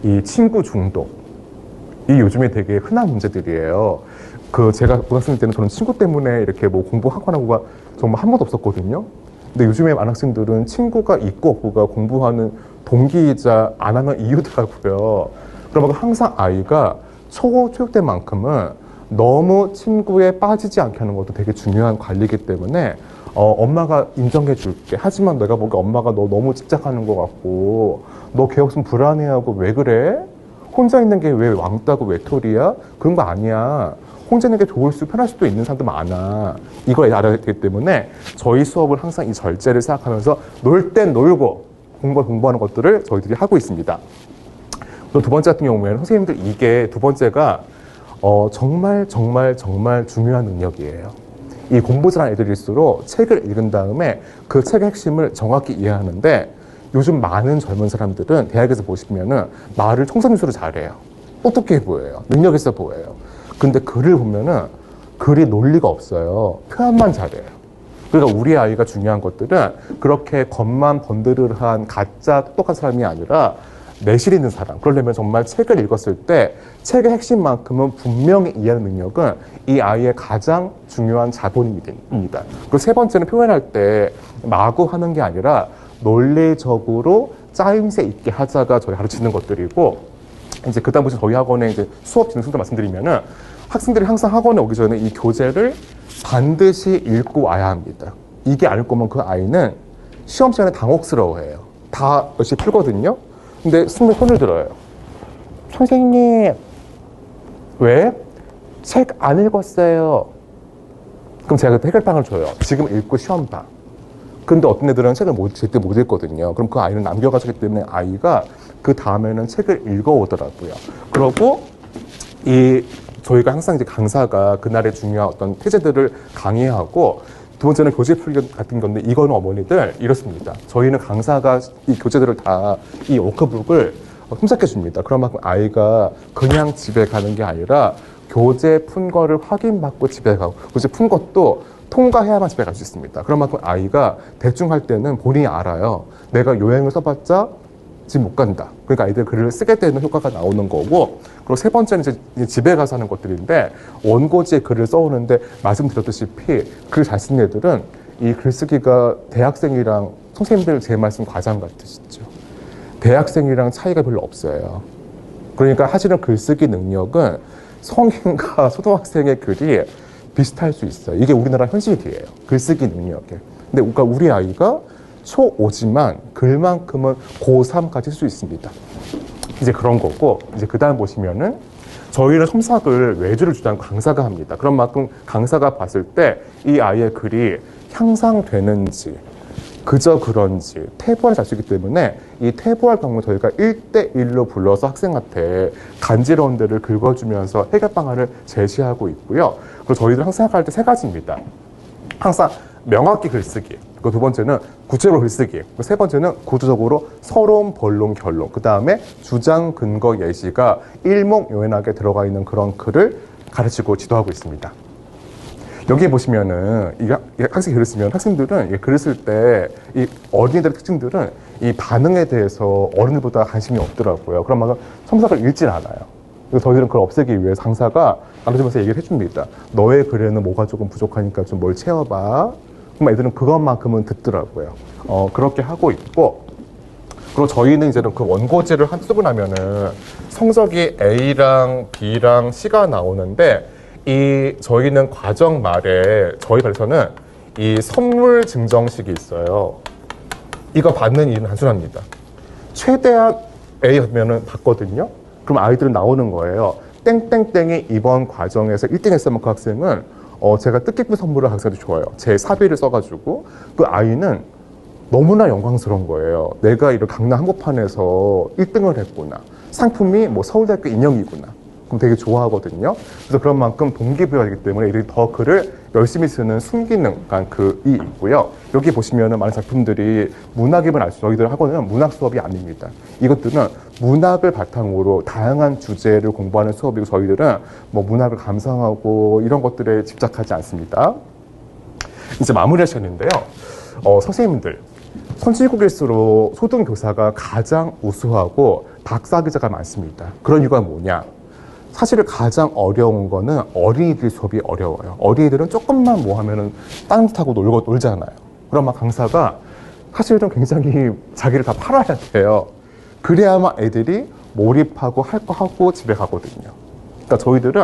이 친구 중독. 이 요즘에 되게 흔한 문제들이에요. 제가 고등학생 때는 저는 친구 때문에 이렇게 뭐 공부하거나 정말 한 번도 없었거든요. 근데 요즘에 많은 학생들은 친구가 있고 없고가 공부하는 동기이자 안 하는 이유더라고요. 그러면 항상 아이가 초급 때만큼은 너무 친구에 빠지지 않게 하는 것도 되게 중요한 관리이기 때문에 엄마가 인정해 줄게. 하지만 내가 보기에 엄마가 너 너무 집착하는 것 같고 너 걔 없으면 불안해하고 왜 그래? 혼자 있는 게 왜 왕따고 외톨이야? 그런 거 아니야. 혼자 있는 게 좋을 수 편할 수도 있는 사람도 많아. 이걸 알아야 되기 때문에 저희 수업을 항상 이 절제를 생각하면서 놀 땐 놀고 공부하는 것들을 저희들이 하고 있습니다. 또 두 번째 같은 경우에는 선생님들 이게 두 번째가 정말 중요한 능력이에요. 이 공부 잘하는 애들일수록 책을 읽은 다음에 그 책의 핵심을 정확히 이해하는데 요즘 많은 젊은 사람들은 대학에서 보시면은 말을 총선수로 잘해요. 똑똑해 보여요. 능력 있어 보여요. 근데 글을 보면은 글이 논리가 없어요. 표현만 잘해요. 그러니까 우리 아이가 중요한 것들은 그렇게 겉만 번드르한 가짜 똑똑한 사람이 아니라 내실 있는 사람. 그러려면 정말 책을 읽었을 때 책의 핵심만큼은 분명히 이해하는 능력은 이 아이의 가장 중요한 자본입니다. 그리고 세 번째는 표현할 때 마구 하는 게 아니라 논리적으로 짜임새 있게 하자가 저희 가르치는 것들이고 이제 그다음 부터 저희 학원의 이제 수업 진행순서 말씀드리면은 학생들이 항상 학원에 오기 전에 이 교재를 반드시 읽고 와야 합니다. 이게 아닐 거면 그 아이는 시험 시간에 당혹스러워해요. 다 열심히 풀거든요. 근데 손을 들어요. 선생님, 왜? 책 안 읽었어요. 그럼 제가 그때 해결방을 줘요. 지금 읽고 시험 봐. 근데 어떤 애들은 책을 제때 못 읽거든요. 그럼 그 아이는 남겨가지기 때문에 아이가 그 다음에는 책을 읽어오더라고요. 그러고 저희가 항상 이제 강사가 그날의 중요한 어떤 태제들을 강의하고 두 번째는 교재 풀기 같은 건데 이거는 어머니들 이렇습니다. 저희는 강사가 이 교재들을 다 이 워크북을 흠잡게 줍니다. 그런 만큼 아이가 그냥 집에 가는 게 아니라 교재 푼 거를 확인받고 집에 가고 교재 푼 것도 통과해야만 집에 갈 수 있습니다. 그런 만큼 아이가 대충 할 때는 본인이 알아요. 내가 요행을 써봤자 지금 못 간다. 그러니까 아이들 글을 쓰게 되는 효과가 나오는 거고 그리고 세 번째는 이제 집에 가서 하는 것들인데 원고지에 글을 써오는데 말씀드렸다시피 글 잘 쓰는 애들은 이 글쓰기가 대학생이랑 선생님들 제 말씀 과장 같으시죠. 대학생이랑 차이가 별로 없어요. 그러니까 사실은 글쓰기 능력은 성인과 초등학생의 글이 비슷할 수 있어요. 이게 우리나라 현실이에요. 글쓰기 능력에. 근데 그러니까 우리 아이가 초5지만 글만큼은 고3까지 쓸 수 있습니다. 이제 그런 거고, 이제 그 다음 보시면은 저희는 첨삭을 외주를 주지 않고 강사가 합니다. 그런 만큼 강사가 봤을 때 이 아이의 글이 향상되는지, 그저 그런지 태부화를 잘 쓰기 때문에 이 태부할 경우 저희가 1대1로 불러서 학생한테 간지러운 데를 긁어주면서 해결 방안을 제시하고 있고요. 그리고 저희들 항상 생각할 때 세 가지입니다. 항상 명확히 글쓰기. 그 두 번째는 구체적으로 글쓰기. 세 번째는 구조적으로 서론, 본론, 결론. 그 다음에 주장, 근거, 예시가 일목요연하게 들어가 있는 그런 글을 가르치고 지도하고 있습니다. 여기 보시면은 학생이 글을 쓰면 학생들은 글을 쓸 때 이 어린이들의 특징들은 이 반응에 대해서 어른들보다 관심이 없더라고요. 그런 만큼 첨삭을 읽질 않아요. 그래서 저희들은 그걸 없애기 위해서 강사가 나눠주면서 얘기를 해줍니다. 너의 글에는 뭐가 조금 부족하니까 좀 뭘 채워봐. 그럼 애들은 그것만큼은 듣더라고요. 그렇게 하고 있고 주로 저희는 이제는 그 원고지를 쓰고 나면은 성적이 A랑 B랑 C가 나오는데 저희는 과정 말에 저희 반에서는 이 선물 증정식이 있어요. 이거 받는 일은 단순합니다. 최대한 A 하면은 받거든요. 그럼 아이들은 나오는 거예요. 땡땡땡이 이번 과정에서 1등 했으면 그 학생은 제가 뜻깊은 선물을 학생한테 줘요. 제 사비를 써가지고 그 아이는 너무나 영광스러운 거예요. 내가 이런 강남 한복판에서 1등을 했구나. 상품이 뭐 서울대학교 인형이구나. 그럼 되게 좋아하거든요. 그래서 그런 만큼 동기부여가 되기 때문에 이들이 더 글을 열심히 쓰는 순기능, 그이 있고요. 여기 보시면은 많은 작품들이 문학임을 알 수, 저희들 학원은 문학 수업이 아닙니다. 이것들은 문학을 바탕으로 다양한 주제를 공부하는 수업이고 저희들은 뭐 문학을 감상하고 이런 것들에 집착하지 않습니다. 이제 마무리 하셨는데요. 선생님들, 선진국일수록 초등교사가 가장 우수하고 박사학위자가 많습니다. 그런 이유가 뭐냐? 사실 가장 어려운 거는 어린이들 수업이 어려워요. 어린이들은 조금만 뭐 하면은 딴짓하고 놀잖아요. 그럼 막 강사가 사실은 굉장히 자기를 다 팔아야 돼요. 그래야만 애들이 몰입하고 할 거 하고 집에 가거든요. 그러니까 저희들은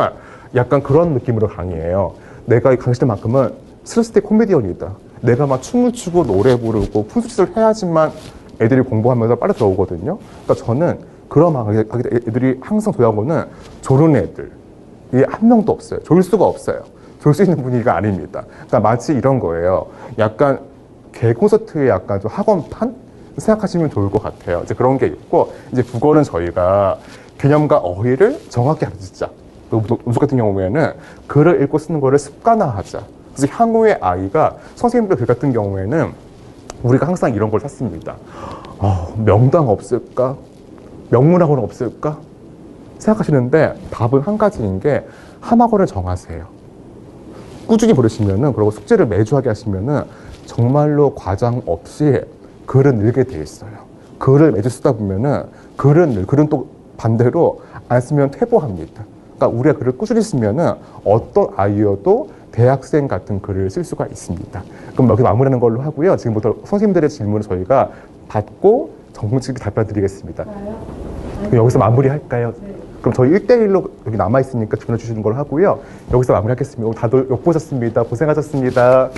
약간 그런 느낌으로 강의해요. 내가 이 강의실만큼은 슬apstick 코미디언이다. 내가 막 춤을 추고 노래 부르고 푼수짓을 해야지만 애들이 공부하면서 빨리 들어오거든요. 그러니까 저는 그런 애들이 항상 도와한 거는 조른 애들. 이게 한 명도 없어요. 졸 수가 없어요. 졸 수 있는 분위기가 아닙니다. 그러니까 마치 이런 거예요. 약간 개콘서트의 약간 좀 학원판? 생각하시면 좋을 것 같아요. 이제 그런 게 있고, 이제 국어는 저희가 개념과 어휘를 정확히 가르치자. 음수 같은 경우에는 글을 읽고 쓰는 거를 습관화하자. 그래서 향후에 아이가 선생님들 글 같은 경우에는 우리가 항상 이런 걸 찾습니다. 명당 없을까? 명문학원 없을까? 생각하시는데 답은 한 가지인 게 한학원을 정하세요. 꾸준히 보내시면은, 그리고 숙제를 매주 하게 하시면은 정말로 과장 없이 글은 늘게 돼 있어요. 글을 매주 쓰다 보면은 글은 또 반대로 안 쓰면 퇴보합니다. 그러니까 우리가 글을 꾸준히 쓰면은 어떤 아이여도 대학생 같은 글을 쓸 수가 있습니다. 그럼 여기 마무리하는 걸로 하고요. 지금부터 선생님들의 질문을 저희가 받고 정식으로 답변 드리겠습니다. 여기서 마무리할까요? 네. 그럼 저희 1대1로 여기 남아있으니까 질문해 주시는 걸로 하고요. 여기서 마무리하겠습니다. 다들 욕보셨습니다. 고생하셨습니다.